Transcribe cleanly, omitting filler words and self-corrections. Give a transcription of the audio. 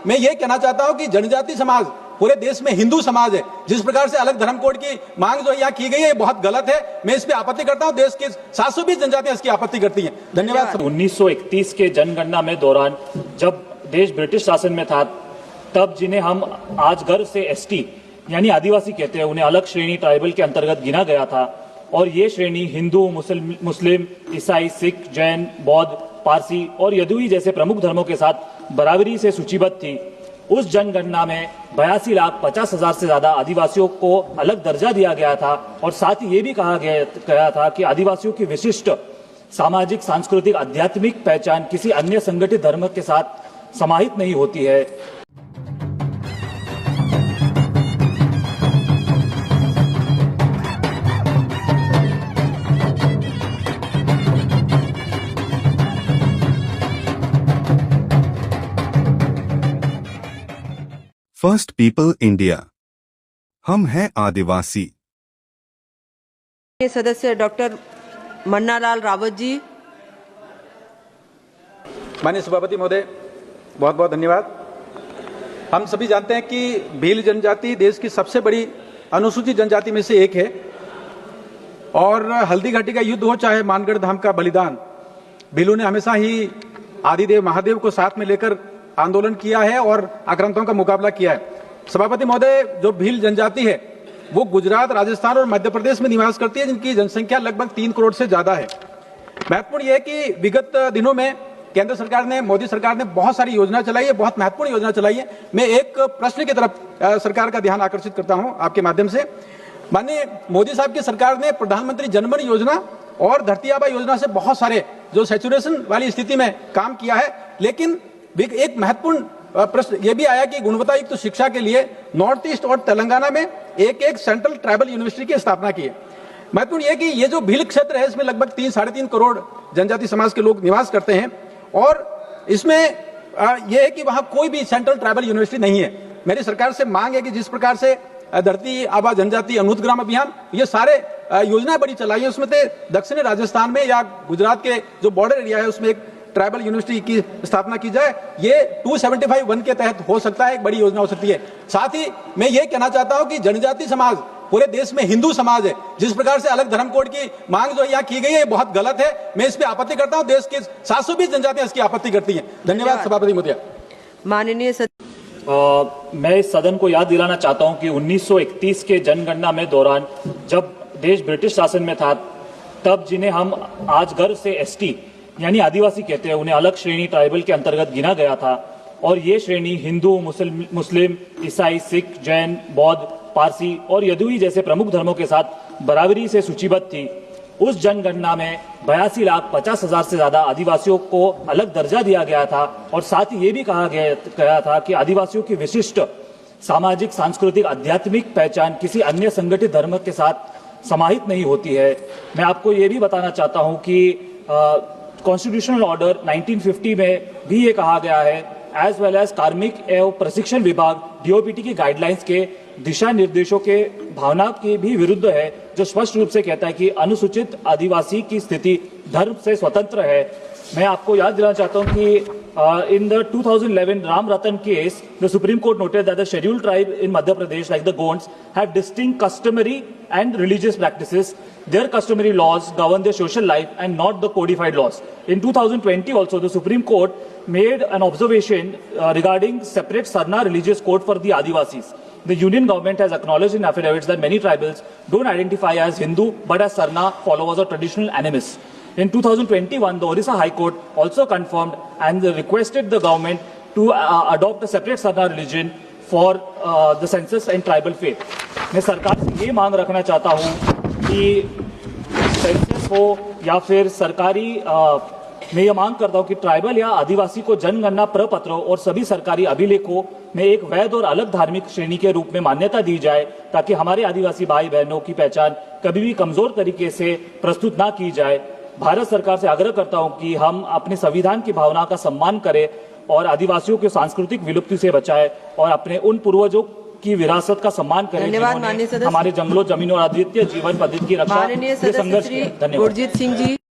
मैं ये कहना चाहता हूं कि जनजाति समाज पूरे देश में हिंदू समाज है। जिस प्रकार से अलग धर्म कोड की मांग जो यहाँ की गई है, ये बहुत गलत है। मैं इस पे आपत्ति करता हूँ। देश के 720 जनजातियां इसकी आपत्ति करती हैं। धन्यवाद। 1931 के जनगणना में दौरान जब देश ब्रिटिश शासन में था, तब जिन्हें हम आज गर्व से एसटी यानी आदिवासी कहते हैं, उन्हें अलग श्रेणी ट्राइबल के अंतर्गत गिना गया था। और ये श्रेणी हिंदू, मुस्लिम, ईसाई, सिख, जैन, बौद्ध, पारसी और यदुई जैसे प्रमुख धर्मों के साथ बराबरी से सूचीबद्ध थी। उस जनगणना में 82,50,000 से ज्यादा आदिवासियों को अलग दर्जा दिया गया था और साथ ही ये भी कहा गया था कि आदिवासियों की विशिष्ट सामाजिक, सांस्कृतिक, आध्यात्मिक पहचान किसी अन्य संगठित धर्म के साथ समाहित नहीं होती है। फर्स्ट पीपल इंडिया, हम हैं आदिवासी। सदस्य डॉक्टर मन्नालाल रावत जी। माननीय सभापति महोदय, बहुत बहुत धन्यवाद। हम सभी जानते हैं कि भील जनजाति देश की सबसे बड़ी अनुसूचित जनजाति में से एक है और हल्दी घाटी का युद्ध हो चाहे मानगढ़ धाम का बलिदान, भीलों ने हमेशा ही आदिदेव महादेव को साथ में लेकर आंदोलन किया है और आक्रांताओं का मुकाबला किया है। सभापति महोदय, जो भील जनजाति है वो गुजरात, राजस्थान और मध्य प्रदेश में निवास करती है, जिनकी जनसंख्या लगभग 3 करोड़ से ज्यादा है। महत्वपूर्ण यह है कि विगत दिनों में केंद्र सरकार ने, मोदी सरकार ने बहुत सारी योजना चलाई है, बहुत महत्वपूर्ण योजना चलाई है। मैं एक प्रश्न की तरफ सरकार का ध्यान आकर्षित करता हूं आपके माध्यम से। माननीय मोदी साहब की सरकार ने प्रधानमंत्री जनधन योजना और धरती आबा योजना से बहुत सारे जो सैचुरेशन वाली स्थिति में काम किया है, लेकिन एक महत्वपूर्ण प्रश्न यह भी आया कि गुणवत्ता युक्त शिक्षा के लिए नॉर्थ ईस्ट और तेलंगाना में एक सेंट्रल ट्राइबल यूनिवर्सिटी की स्थापना की है। महत्वपूर्ण यह कि ये जो भील क्षेत्र है, इसमें लगभग 3-3.5 करोड़ जनजाति समाज के लोग निवास करते हैं और इसमें यह है कि वहां कोई भी सेंट्रल ट्राइबल यूनिवर्सिटी नहीं है। मेरी सरकार से मांग है कि जिस प्रकार से धरती आबा जनजाति अनुत्त ग्राम अभियान, ये सारे योजनाएं बड़ी चलाई है, उसमें से दक्षिणी राजस्थान में या गुजरात के जो बॉर्डर एरिया है उसमें एक ट्राइबल यूनिवर्सिटी की स्थापना की जाए। ये 275(1) के तहत हो सकता है, एक बड़ी योजना हो सकती है। साथ ही मैं ये कहना चाहता हूं कि जनजाति समाज पूरे देश में हिंदू समाज है। जिस प्रकार से अलग धर्म कोड की मांग जो यहाँ की गई है, ये बहुत गलत है। मैं इस पे आपत्ति करता हूं। देश के 720 जनजातियां इसकी आपत्ति करती हैं। धन्यवाद सभापति महोदय। माननीय मैं इस सदन को याद दिलाना चाहता हूं कि 1931 के जनगणना में दौरान जब देश ब्रिटिश शासन में था, तब जिन्हें हम आज गर्व से एसटी यानी आदिवासी कहते हैं, उन्हें अलग श्रेणी ट्राइबल के अंतर्गत गिना गया था। और ये श्रेणी हिंदू, मुस्लिम, ईसाई, सिख, जैन, बौद्ध, पारसी और यदुई जैसे प्रमुख धर्मों के साथ बराबरी से सूचीबद्ध थी। उस जनगणना में 82,50,000 से ज्यादा आदिवासियों को अलग दर्जा दिया गया था और साथ ही ये भी कहा गया था कि आदिवासियों की विशिष्ट सामाजिक, सांस्कृतिक, आध्यात्मिक पहचान किसी अन्य संगठित धर्म के साथ समाहित नहीं होती है। मैं आपको ये भी बताना चाहता हूं कि कॉन्स्टिट्यूशनल ऑर्डर 1950 में भी ये कहा गया है, एज वेल एज कार्मिक एवं प्रशिक्षण विभाग DOPT की गाइडलाइंस के दिशा निर्देशों के भावना के भी विरुद्ध है, जो स्पष्ट रूप से कहता है कि अनुसूचित आदिवासी की स्थिति धर्म से स्वतंत्र है। मैं आपको याद दिलाना चाहता हूं कि in the 2011 Ram Ratan case, the Supreme Court noted that the scheduled tribe in Madhya Pradesh, like the Gonds, have distinct customary and religious practices. Their customary laws govern their social life and not the codified laws. In 2020 also, the Supreme Court made an observation regarding separate Sarna religious code for the Adivasis. The union government has acknowledged in affidavits that many tribals don't identify as Hindu but as Sarna followers or traditional animists. In 2021, the Orissa High Court also confirmed and requested the government to adopt a separate Sarna religion for the census and tribal faith. मैं सरकार से ये मांग रखना चाहता हूँ कि census हो या फिर सरकारी मैं ये मांग करता हूँ कि ट्राइबल या आदिवासी को जनगणना प्रपत्रों और सभी सरकारी अभिलेखों में एक वैध और अलग धार्मिक श्रेणी के रूप में मान्यता दी जाए, ताकि हमारे आदिवासी भाई बहनों की पहचान कभी भी कमजोर तरीके से प्रस्तुत ना की जाए। भारत सरकार से आग्रह करता हूं कि हम अपने संविधान की भावना का सम्मान करें और आदिवासियों को सांस्कृतिक विलुप्ति से बचाएं और अपने उन पूर्वजों की विरासत का सम्मान करें जिन्होंने हमारे जंगलों, जमीनों और अद्वितीय जीवन पद्धति की रक्षा, संघर्ष किया। धन्यवाद।